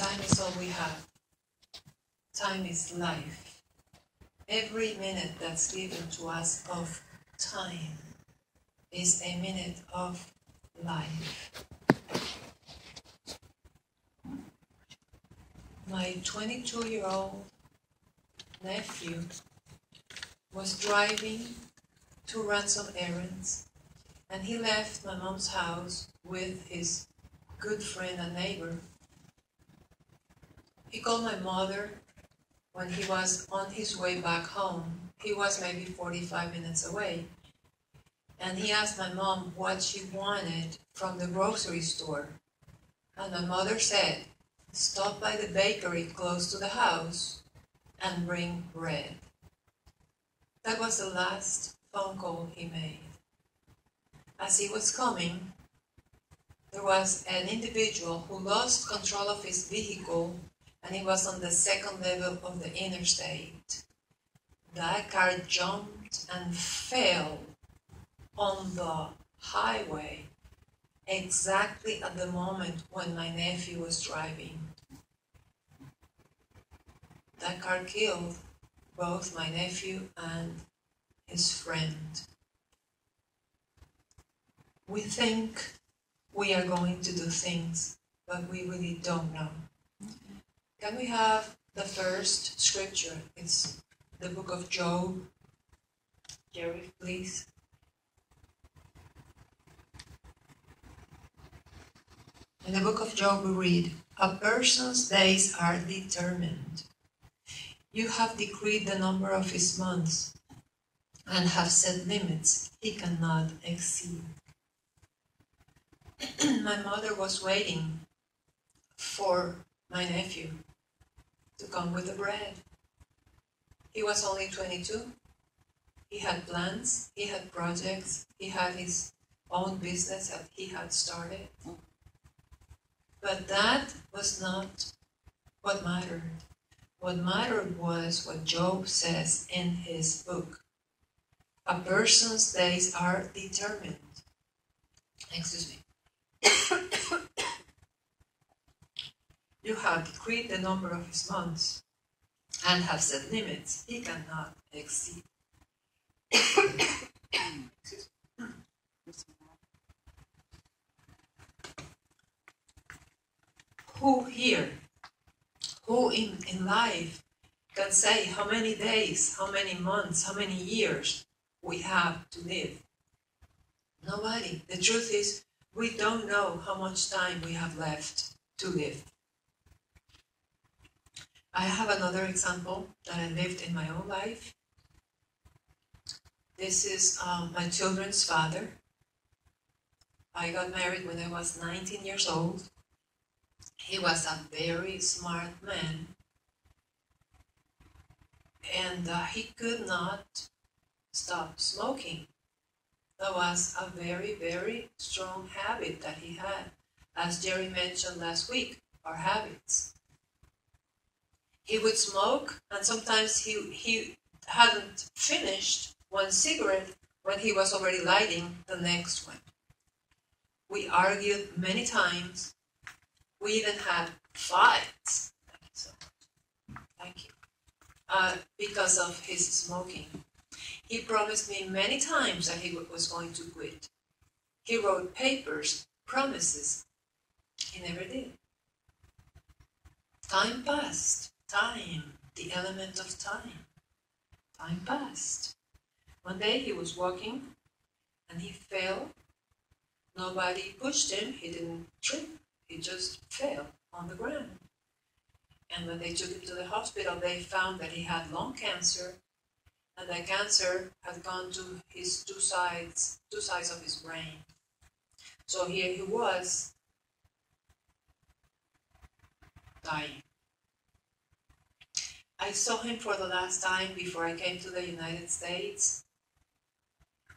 Time is all we have. Time is life. Every minute that's given to us of time is a minute of life. My 22-year-old nephew was driving to run some errands, and he left my mom's house with his good friend and neighbor. He called my mother when he was on his way back home. He was maybe 45 minutes away. And he asked my mom what she wanted from the grocery store. And my mother said, stop by the bakery close to the house and bring bread. That was the last phone call he made. As he was coming, there was an individual who lost control of his vehicle, and he was on the second level of the interstate. That car jumped and fell on the highway exactly at the moment when my nephew was driving. That car killed both my nephew and his friend. We think we are going to do things, but we really don't know. Can we have the first scripture? It's the book of Job. Jerry, please. In the book of Job we read, a person's days are determined. You have decreed the number of his months and have set limits he cannot exceed. My mother was waiting for my nephew to come with the bread. He was only 22. He had plans, he had projects, he had his own business that he had started. But that was not what mattered. What mattered was what Job says in his book. A person's days are determined. Excuse me. You have decreed the number of his months and have set limits he cannot exceed. Who here, who in life can say how many days, how many months, how many years we have to live? Nobody. The truth is, we don't know how much time we have left to live. I have another example that I lived in my own life. This is my children's father. I got married when I was 19 years old. He was a very smart man. And he could not stop smoking. That was a very, very strong habit that he had. As Jerry mentioned last week, our habits. He would smoke, and sometimes he hadn't finished one cigarette when he was already lighting the next one. We argued many times. We even had fights. Thank you. Because of his smoking. He promised me many times that he was going to quit. He wrote papers, promises. He never did. Time passed. Time, the element of time. Time passed. One day he was walking and he fell. Nobody pushed him. He didn't trip. He just fell on the ground. And when they took him to the hospital, they found that he had lung cancer, and the cancer had gone to his two sides of his brain. So here he was, dying. I saw him for the last time before I came to the United States.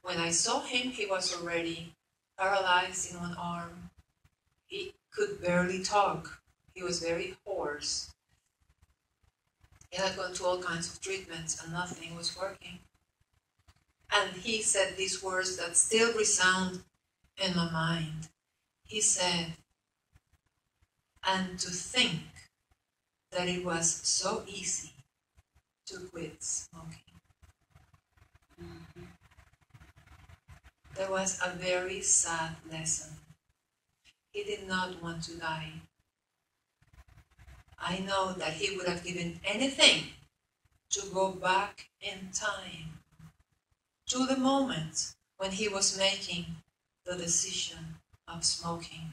When I saw him, he was already paralyzed in one arm. He could barely talk. He was very hoarse. He had gone to all kinds of treatments and nothing was working. And he said these words that still resound in my mind. He said, and to think that it was so easy to quit smoking. There was a very sad lesson. He did not want to die. I know that he would have given anything to go back in time to the moment when he was making the decision of smoking,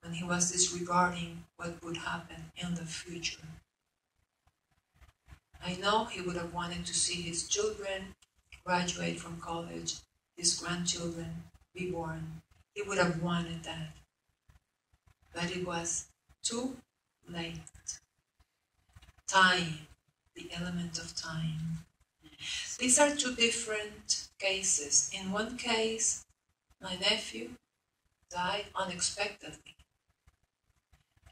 when he was disregarding what would happen in the future. I know he would have wanted to see his children graduate from college, his grandchildren be born. He would have wanted that. But it was too late. Time, the element of time. These are two different cases. In one case, my nephew died unexpectedly.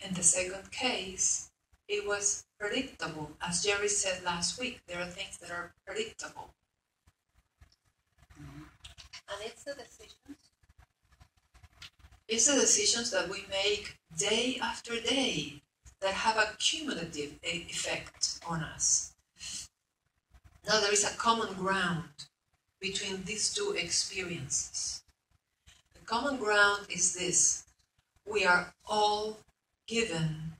In the second case, it was predictable. As Jerry said last week, there are things that are predictable. And it's the decisions. It's the decisions that we make day after day that have a cumulative effect on us. Now there is a common ground between these two experiences. The common ground is this: we are all given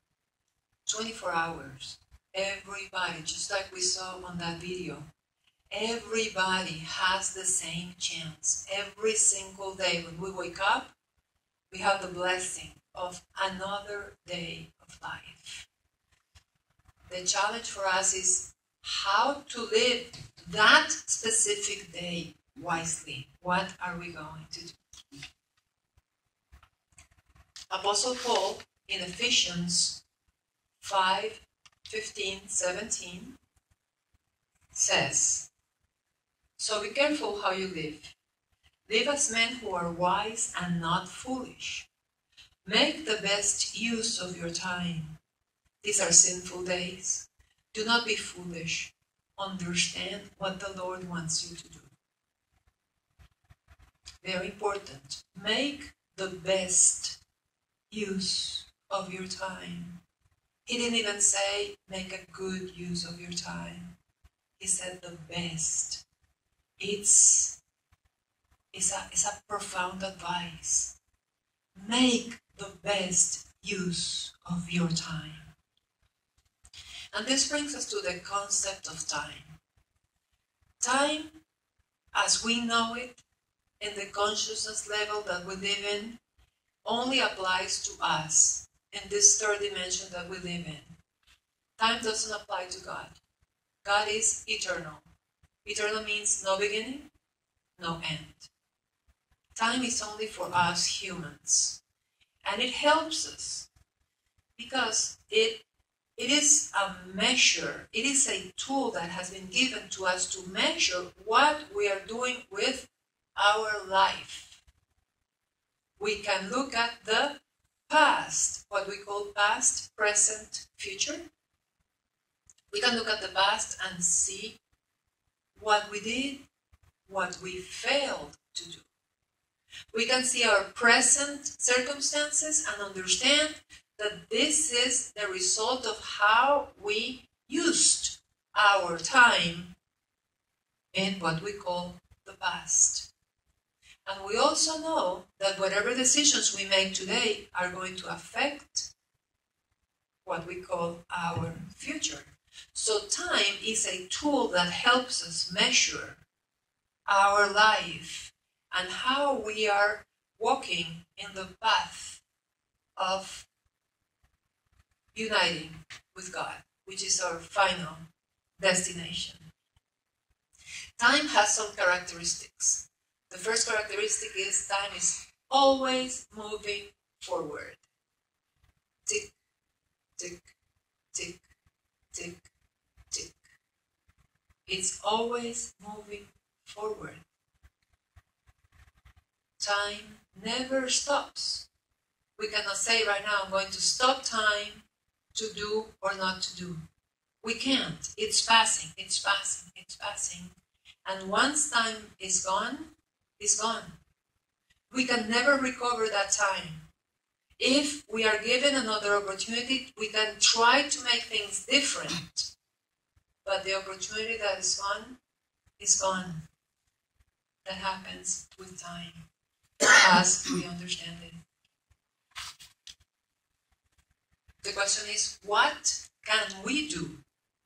24 hours. Everybody, just like we saw on that video, everybody has the same chance. Every single day when we wake up, we have the blessing of another day of life. The challenge for us is how to live that specific day wisely. What are we going to do? Apostle Paul in Ephesians 5:15-17 says, "So be careful how you live. Live as men who are wise and not foolish. Make the best use of your time. These are sinful days. Do not be foolish. Understand what the Lord wants you to do." Very important. Make the best use of your time. He didn't even say make a good use of your time. He said the best. It's a profound advice. Make the best use of your time. And this brings us to the concept of time. Time, as we know it, in the consciousness level that we live in, only applies to us in this third dimension that we live in. Time doesn't apply to God. God is eternal. Eternal means no beginning, no end. Time is only for us humans. And it helps us because it is a measure, it is a tool that has been given to us to measure what we are doing with our life. We can look at the past, what we call past, present, future. We can look at the past and see what we did, what we failed to do. We can see our present circumstances and understand that this is the result of how we used our time in what we call the past. And we also know that whatever decisions we make today are going to affect what we call our future. So time is a tool that helps us measure our life and how we are walking in the path of uniting with God, which is our final destination. Time has some characteristics. The first characteristic is time is always moving forward. Tick, tick, tick, tick, tick. It's always moving forward. Time never stops. We cannot say right now, I'm going to stop time to do or not to do. We can't. It's passing, it's passing, it's passing. And once time is gone, it's gone. We can never recover that time. If we are given another opportunity, we can try to make things different. But the opportunity that is gone is gone. That happens with time, as we understand it. The question is, what can we do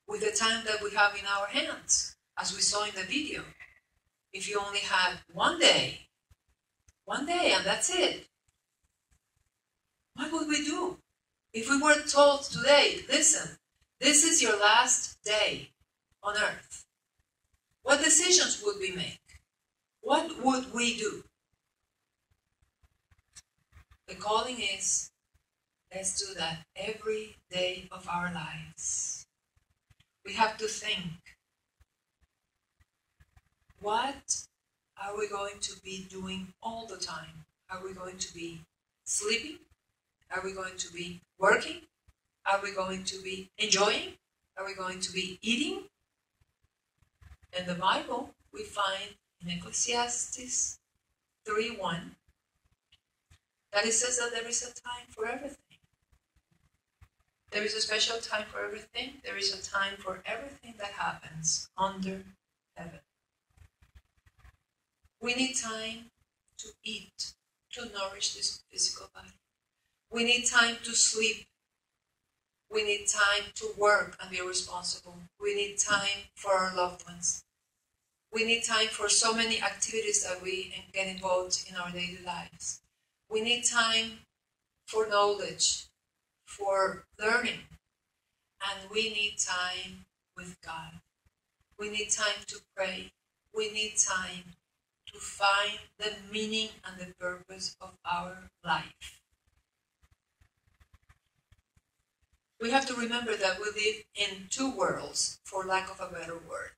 with the time that we have in our hands? As we saw in the video, if you only had one day and that's it, what would we do? If we were told today, listen, this is your last day on earth, what decisions would we make? What would we do? The calling is, let's do that every day of our lives. We have to think, what are we going to be doing all the time? Are we going to be sleeping? Are we going to be working? Are we going to be enjoying? Are we going to be eating? In the Bible, we find in Ecclesiastes 3:1 that it says that there is a time for everything. There is a special time for everything. There is a time for everything that happens under heaven. We need time to eat, to nourish this physical body. We need time to sleep. We need time to work and be responsible. We need time for our loved ones. We need time for so many activities that we get involved in our daily lives. We need time for knowledge, for learning, and we need time with God. We need time to pray. We need time to find the meaning and the purpose of our life. We have to remember that we live in two worlds, for lack of a better word.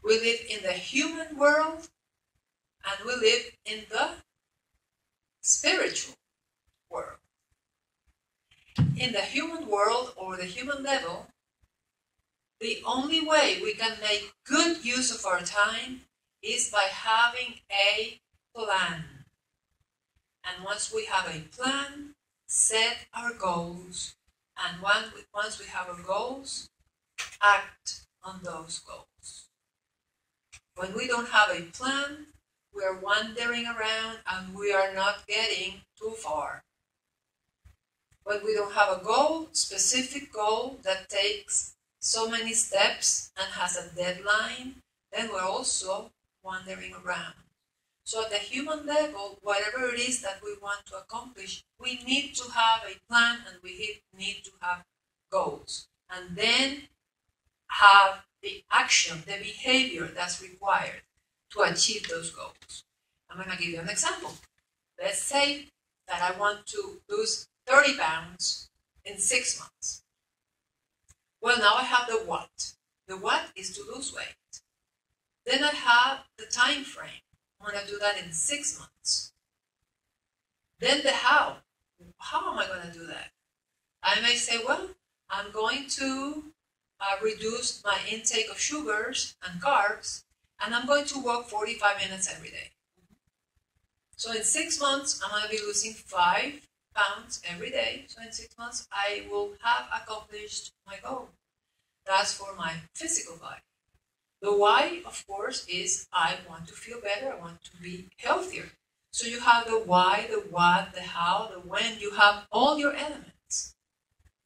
We live in the human world, and we live in the spiritual world. In the human world, or the human level, the only way we can make good use of our time is by having a plan. And once we have a plan, set our goals. And once we have our goals, act on those goals. When we don't have a plan, we are wandering around and we are not getting too far. When we don't have a goal, specific goal that takes so many steps and has a deadline, then we're also wandering around. So at the human level, whatever it is that we want to accomplish, we need to have a plan and we need to have goals. And then have the action, the behavior that's required to achieve those goals. I'm going to give you an example. Let's say that I want to lose 30 pounds in 6 months. Well, now I have the what. The what is to lose weight. Then I have the time frame. I'm going to do that in 6 months. Then the how. How am I going to do that? I may say, well, I'm going to reduce my intake of sugars and carbs, and I'm going to walk 45 minutes every day. So in 6 months, I'm going to be losing 5 pounds every day. So in 6 months, I will have accomplished my goal. That's for my physical body. The why, of course, is I want to feel better. I want to be healthier. So you have the why, the what, the how, the when. You have all your elements.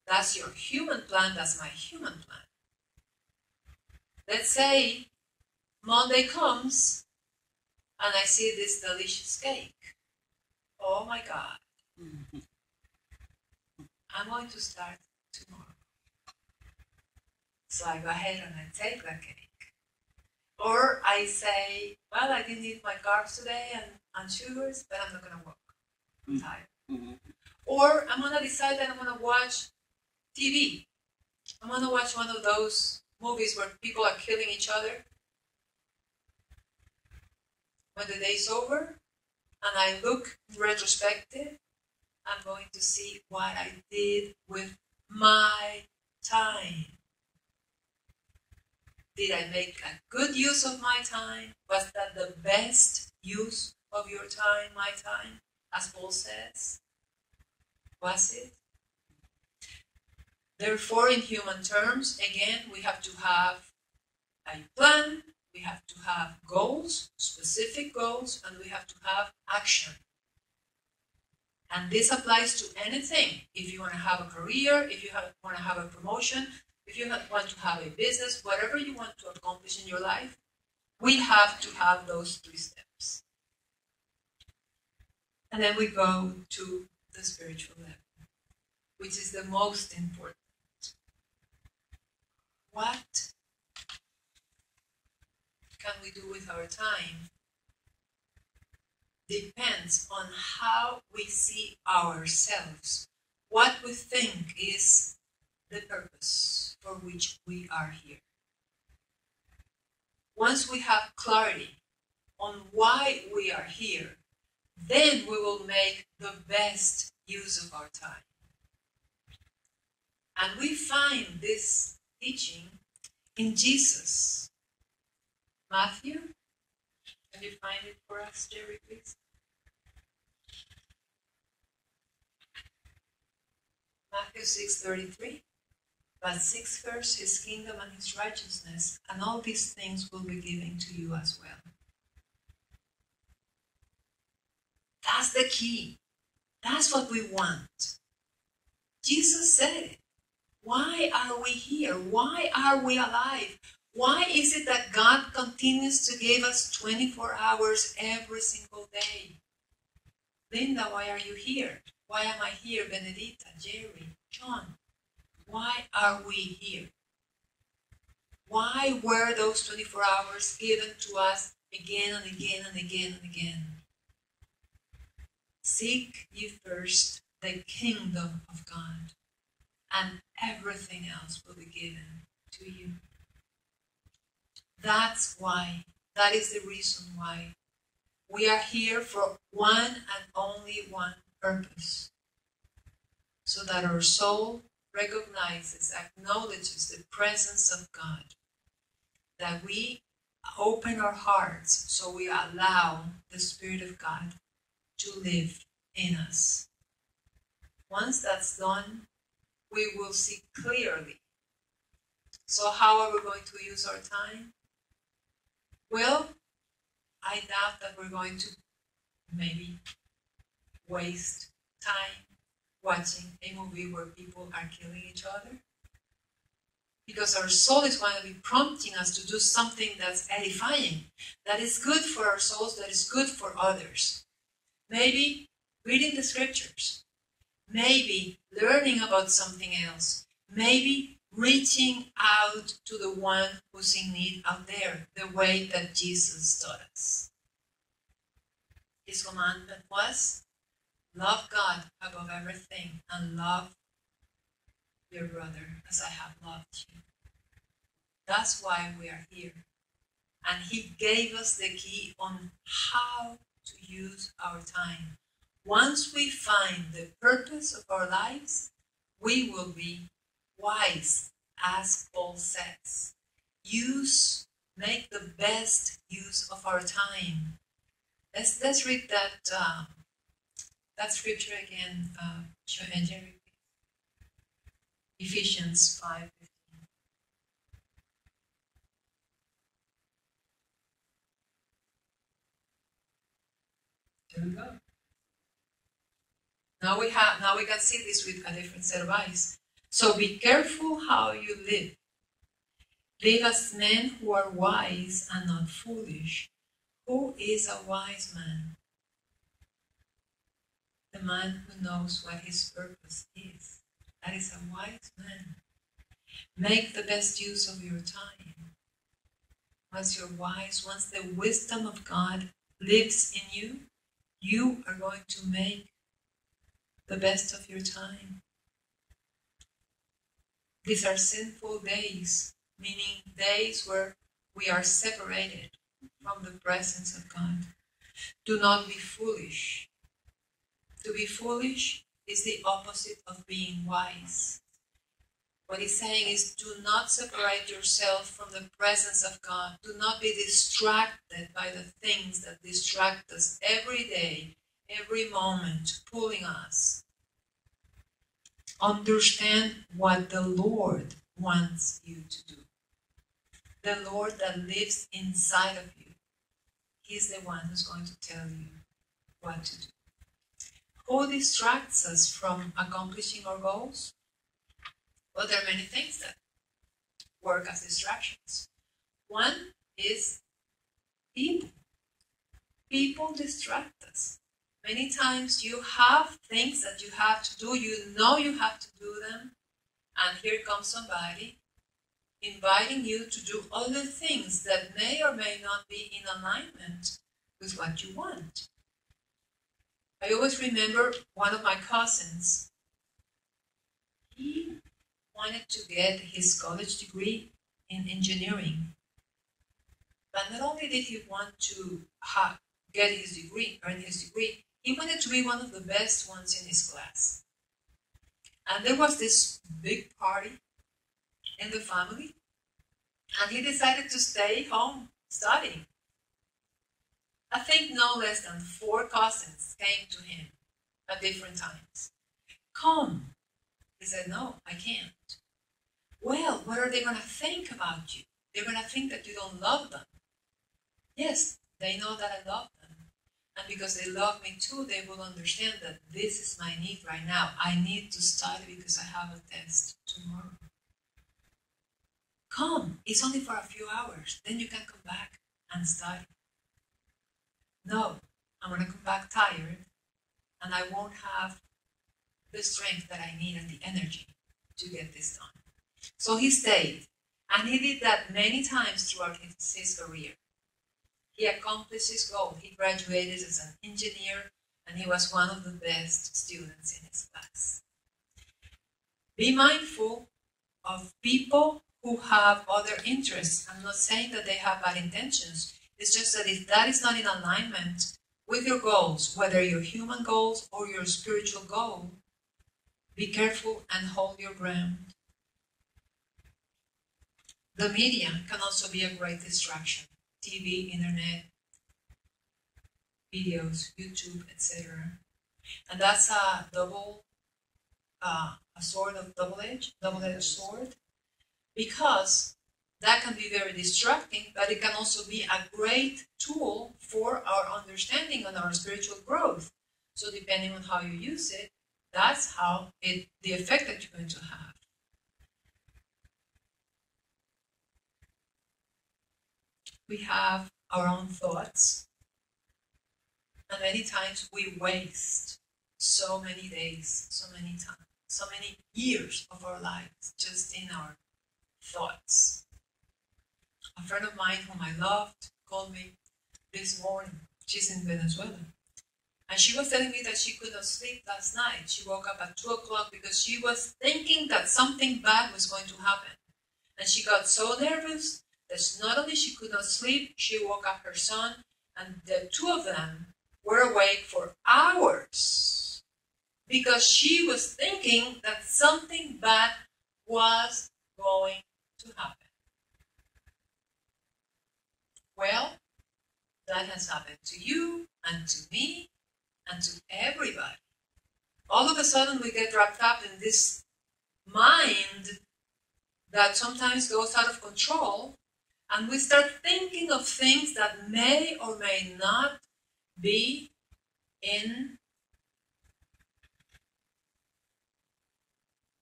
That's your human plan. That's my human plan. Let's say Monday comes and I see this delicious cake. Oh my God. I'm going to start tomorrow. So I go ahead and I take that cake. Or I say, well, I didn't eat my carbs today and sugars, but I'm not going to walk. I'm tired. Mm-hmm. Or I'm going to decide that I'm going to watch TV. I'm going to watch one of those movies where people are killing each other. When the day's over and I look in retrospective, I'm going to see what I did with my time. Did I make a good use of my time? Was that the best use of your time, my time, as Paul says? Was it? Therefore, in human terms, again, we have to have a plan, we have to have goals, specific goals, and we have to have action. And this applies to anything. If you want to have a career, if you want to have a promotion, if you want to have a business, whatever you want to accomplish in your life, we have to have those 3 steps. And then we go to the spiritual level, which is the most important. What can we do with our time depends on how we see ourselves, what we think is the purpose for which we are here. Once we have clarity on why we are here, then we will make the best use of our time. And we find this teaching in Jesus. Matthew, can you find it for us, Jerry, please? Matthew 6:33. But seek first his kingdom and his righteousness, and all these things will be given to you as well. That's the key. That's what we want. Jesus said it. Why are we here? Why are we alive? Why is it that God continues to give us 24 hours every single day? Linda, why are you here? Why am I here? Benedita, Jerry, John. Why are we here? Why were those 24 hours given to us again and again and again and again? Seek ye first the kingdom of God, and everything else will be given to you. That's why, that is the reason why we are here, for one and only one purpose. So that our soul recognizes, acknowledges the presence of God. That we open our hearts, so we allow the Spirit of God to live in us. Once that's done, we will see clearly. So how are we going to use our time? Well, I doubt that we're going to maybe waste time watching a movie where people are killing each other. Because our soul is going to be prompting us to do something that's edifying, that is good for our souls, that is good for others. Maybe reading the scriptures, maybe learning about something else, maybe reaching out to the one who's in need out there, the way that Jesus taught us. His commandment was, love God above everything and love your brother as I have loved you. That's why we are here. And he gave us the key on how to use our time. Once we find the purpose of our lives, we will be wise, as Paul says. Make the best use of our time. Let's read that scripture again, Jerry. Ephesians 5:15. There we go. Now we can see this with a different set of eyes. So be careful how you live. Live as men who are wise and not foolish. Who is a wise man? The man who knows what his purpose is. That is a wise man. Make the best use of your time. Once you're wise, once the wisdom of God lives in you, you are going to make the best of your time. These are sinful days, meaning days where we are separated from the presence of God. Do not be foolish. To be foolish is the opposite of being wise. What he's saying is, do not separate yourself from the presence of God. Do not be distracted by the things that distract us every day, every moment, pulling us. Understand what the Lord wants you to do. The Lord that lives inside of you. He's the one who's going to tell you what to do. Who distracts us from accomplishing our goals? Well, there are many things that work as distractions. One is people. People distract us. Many times you have things that you have to do, you know you have to do them, and here comes somebody inviting you to do other things that may or may not be in alignment with what you want. I always remember one of my cousins. He wanted to get his college degree in engineering. But not only did he want to get his degree, earn his degree, he wanted to be one of the best ones in his class. And there was this big party in the family, and he decided to stay home studying. I think no less than 4 cousins came to him at different times. Come. He said, no, I can't. Well, what are they going to think about you? They're going to think that you don't love them. Yes, they know that I love them. And because they love me too, they will understand that this is my need right now. I need to study because I have a test tomorrow. Come, it's only for a few hours. Then you can come back and study. No, I'm going to come back tired, and I won't have the strength that I need and the energy to get this done. So he stayed, and he did that many times throughout his career. He accomplished his goal. He graduated as an engineer, and he was one of the best students in his class. Be mindful of people who have other interests. I'm not saying that they have bad intentions. It's just that if that is not in alignment with your goals, whether your human goals or your spiritual goal, be careful and hold your ground. The media can also be a great distraction. TV, internet, videos, YouTube, etc. And that's a double-edged sword, because that can be very distracting, but it can also be a great tool for our understanding and our spiritual growth. So depending on how you use it, that's how the effect that you're going to have. We have our own thoughts, and many times we waste so many days, so many times, so many years of our lives just in our thoughts. A friend of mine whom I loved called me this morning. She's in Venezuela. And she was telling me that she could not sleep last night. She woke up at 2 o'clock because she was thinking that something bad was going to happen. And she got so nervous that not only she could not sleep, she woke up her son, and the two of them were awake for hours because she was thinking that something bad was going to happen. Well, that has happened to you and to me and to everybody. All of a sudden we get wrapped up in this mind that sometimes goes out of control, and we start thinking of things that may or may not be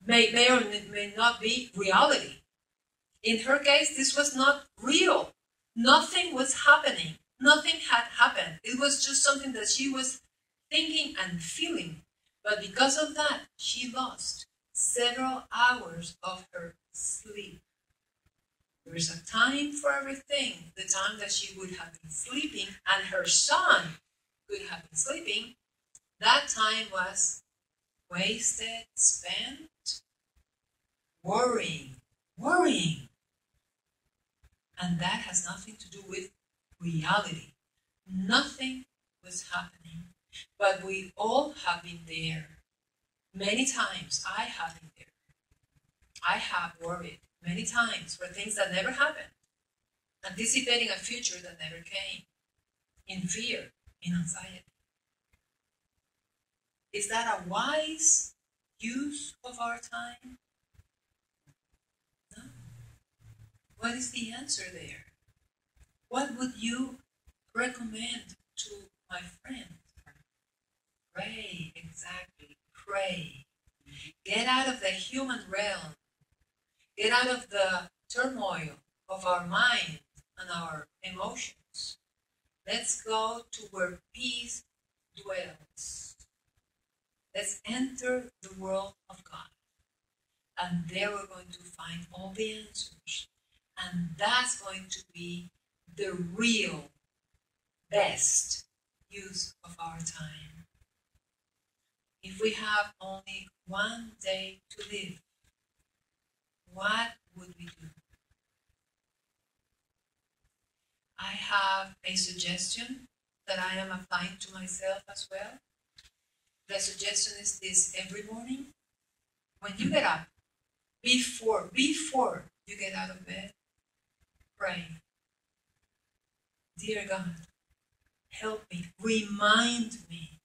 may or may not be reality. In her case, this was not real. Nothing was happening. Nothing had happened. It was just something that she was thinking and feeling. But because of that, she lost several hours of her sleep. There is a time for everything. The time that she would have been sleeping and her son could have been sleeping, that time was wasted, spent worrying. And that has nothing to do with reality. Nothing was happening. But we all have been there. Many times I have been there. I have worried many times for things that never happened, anticipating a future that never came, in fear, in anxiety. Is that a wise use of our time? No. What is the answer there? What would you recommend to my friend? Pray, exactly. Pray. Get out of the human realm. Get out of the turmoil of our mind and our emotions. Let's go to where peace dwells. Let's enter the world of God. And there we're going to find all the answers. And that's going to be the real best use of our time. If we have only one day to live, what would we do? I have a suggestion that I am applying to myself as well. The suggestion is this: every morning, when you get up, before you get out of bed, pray. Dear God, help me, remind me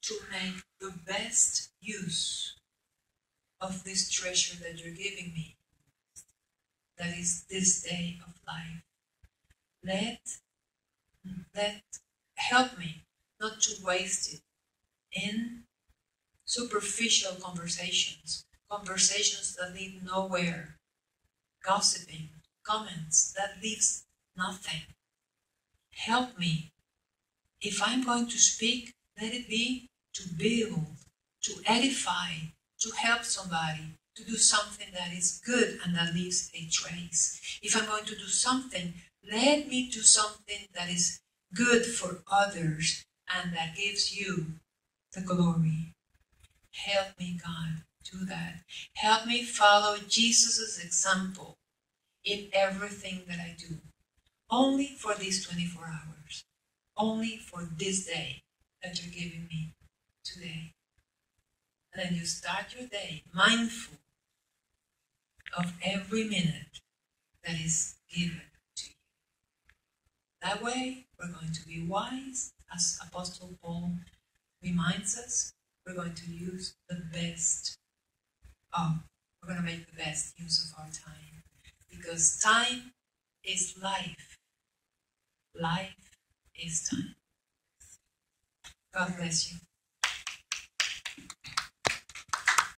to make the best use of this treasure that you're giving me, that is this day of life. Help me not to waste it in superficial conversations that lead nowhere, gossiping, comments that leaves nothing. Help me. If I'm going to speak, let it be to build, to edify, to help somebody, to do something that is good and that leaves a trace. If I'm going to do something, let me do something that is good for others and that gives you the glory. Help me, God, do that. Help me follow Jesus' example in everything that I do. Only for these 24 hours. Only for this day that you're giving me today. And then you start your day mindful of every minute that is given to you. That way, we're going to be wise, as Apostle Paul reminds us. We're going to use the best we're going to make the best use of our time. Because time is life. Life is time. God bless you.